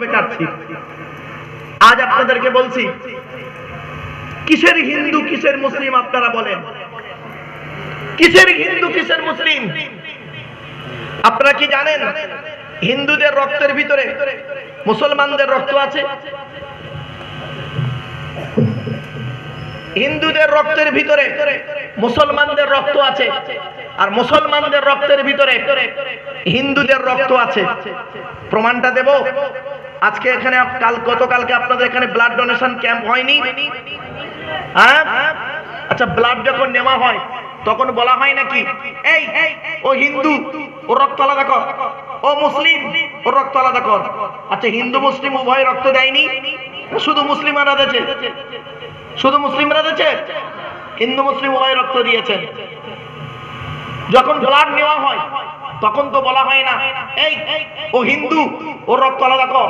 ভাবে কাটছি। আজ আপনাদেরকে বলছি, কিসের হিন্দু কিসের মুসলিম আপনারা বলেন? কিসের হিন্দু কিসের মুসলিম? আপনারা কি জানেন হিন্দুদের রক্তের ভিতরে মুসলমানদের রক্ত আছে? হিন্দুদের রক্তের ভিতরে মুসলমানদের রক্ত আছে, আর মুসলমানদের রক্তের ভিতরে হিন্দুদের রক্ত আছে। প্রমাণটা দেব। আজকে এখানে গতকালকে আপনাদের এখানে ব্লাড ডোনেশন ক্যাম্প হয়নি? হ্যাঁ, আচ্ছা, ব্লাড যখন নেওয়া হয় তখন বলা হয় নাকি এই ও হিন্দু ওর রক্ত আলাদা কর, ও মুসলিম ওর রক্ত আলাদা কর? আচ্ছা, হিন্দু মুসলিম উভয় রক্ত দেয়নি? শুধু মুসলিমরা দিয়েছে? শুধু মুসলিমরা দিয়েছে? হিন্দু মুসলিম উভয় রক্ত দিয়েছেন। যখন ব্লাড নেওয়া হয় তখন তো বলা হয় না এই ও হিন্দু ওর রক্ত আলাদা কর।